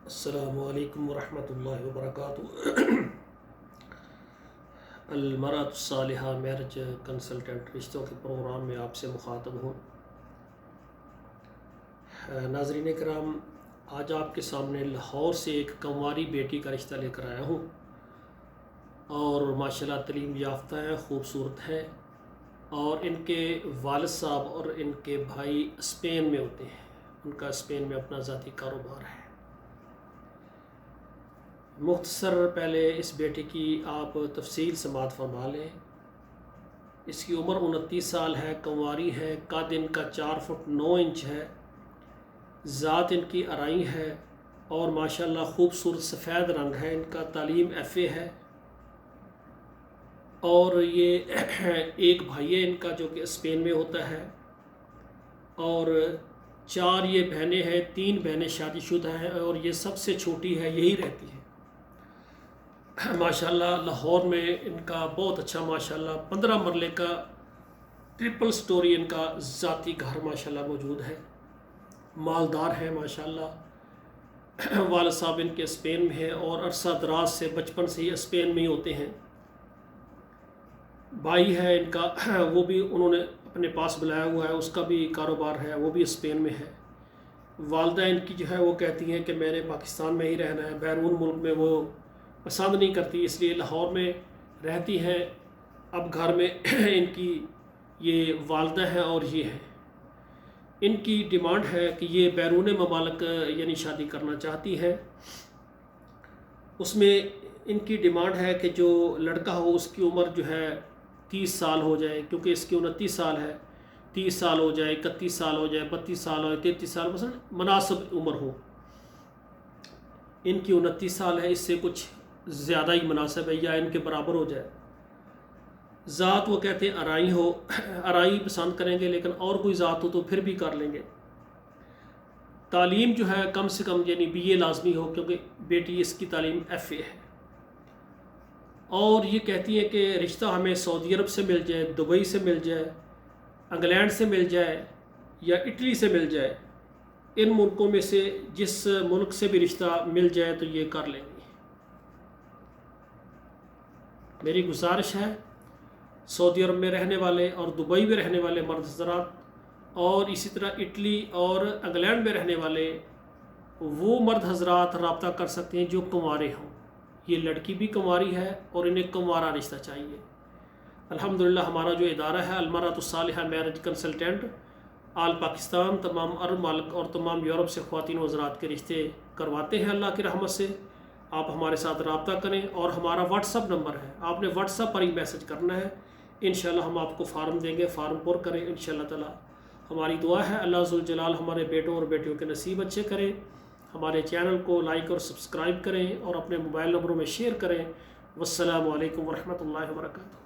السلام علیکم ورحمۃ اللہ وبرکاتہ۔ المرأة الصالحہ میرج کنسلٹنٹ رشتوں کے پروگرام میں آپ سے مخاطب ہوں۔ ناظرین کرام، آج آپ کے سامنے لاہور سے ایک کنواری بیٹی کا رشتہ لے کر آیا ہوں، اور ماشاءاللہ تعلیم یافتہ ہے، خوبصورت ہے، اور ان کے والد صاحب اور ان کے بھائی اسپین میں ہوتے ہیں۔ ان کا اسپین میں اپنا ذاتی کاروبار ہے۔ مختصر پہلے اس بیٹے کی آپ تفصیل سماعت فرما لیں۔ اس کی عمر 29 سال ہے، کنواری ہے، قد ان کا 4 فٹ 9 انچ ہے، ذات ان کی ارائی ہے، اور ماشاءاللہ خوبصورت سفید رنگ ہے۔ ان کا تعلیم FA ہے، اور یہ ایک بھائی ہے ان کا جو کہ اسپین میں ہوتا ہے، اور 4 یہ بہنیں ہیں، 3 بہنیں شادی شدہ ہیں، اور یہ سب سے چھوٹی ہے، یہی رہتی ہے۔ ماشاءاللہ لاہور میں ان کا بہت اچھا ماشاءاللہ 15 مرلے کا ٹرپل سٹوری ان کا ذاتی گھر ماشاءاللہ موجود ہے۔ مالدار ہے ماشاءاللہ۔ والد صاحب ان کے اسپین میں ہیں، اور عرصہ دراز سے بچپن سے ہی اسپین میں ہی ہوتے ہیں۔ بھائی ہے ان کا، وہ بھی انہوں نے اپنے پاس بلایا ہوا ہے، اس کا بھی کاروبار ہے، وہ بھی اسپین میں ہے۔ والدہ ان کی جو ہے وہ کہتی ہیں کہ میں نے پاکستان میں ہی رہنا ہے، بیرون ملک میں وہ پسند نہیں کرتی، اس لیے لاہور میں رہتی ہیں۔ اب گھر میں ان کی یہ والدہ ہیں اور یہ ہیں۔ ان کی ڈیمانڈ ہے کہ یہ بیرون ممالک یعنی شادی کرنا چاہتی ہیں۔ اس میں ان کی ڈیمانڈ ہے کہ جو لڑکا ہو اس کی عمر جو ہے 30 سال ہو جائے، کیونکہ اس کی 29 سال ہے، 30 سال ہو جائے، 31 سال ہو جائے، 32 سال ہو جائے، 33 سال، مثلا مناسب عمر ہو۔ ان کی 29 سال ہے، اس سے کچھ زیادہ ہی مناسب ہے، یا ان کے برابر ہو جائے۔ ذات وہ کہتے ہیں ارائی ہو، ارائی پسند کریں گے، لیکن اور کوئی ذات ہو تو پھر بھی کر لیں گے۔ تعلیم جو ہے کم سے کم یعنی BA لازمی ہو، کیونکہ بیٹی اس کی تعلیم FA ہے۔ اور یہ کہتی ہے کہ رشتہ ہمیں سعودی عرب سے مل جائے، دبئی سے مل جائے، انگلینڈ سے مل جائے، یا اٹلی سے مل جائے، ان ملکوں میں سے جس ملک سے بھی رشتہ مل جائے تو یہ کر لیں گے۔ میری گزارش ہے سعودی عرب میں رہنے والے اور دبئی میں رہنے والے مرد حضرات، اور اسی طرح اٹلی اور انگلینڈ میں رہنے والے وہ مرد حضرات رابطہ کر سکتے ہیں جو کنوارے ہوں۔ یہ لڑکی بھی کنواری ہے اور انہیں کنوارا رشتہ چاہیے۔ الحمدللہ ہمارا جو ادارہ ہے المرأة الصالحہ میرج کنسلٹنٹ، آل پاکستان، تمام عرب ملک اور تمام یورپ سے خواتین و حضرات کے رشتے کرواتے ہیں اللہ کی رحمت سے۔ آپ ہمارے ساتھ رابطہ کریں، اور ہمارا واٹس اپ نمبر ہے، آپ نے واٹس اپ پر ہی میسج کرنا ہے۔ انشاءاللہ ہم آپ کو فارم دیں گے، فارم پر کریں انشاءاللہ تعالی۔ ہماری دعا ہے اللہ ذوالجلال ہمارے بیٹوں اور بیٹیوں کے نصیب اچھے کریں۔ ہمارے چینل کو لائک اور سبسکرائب کریں، اور اپنے موبائل نمبروں میں شیئر کریں۔ والسلام علیکم ورحمۃ اللہ وبرکاتہ۔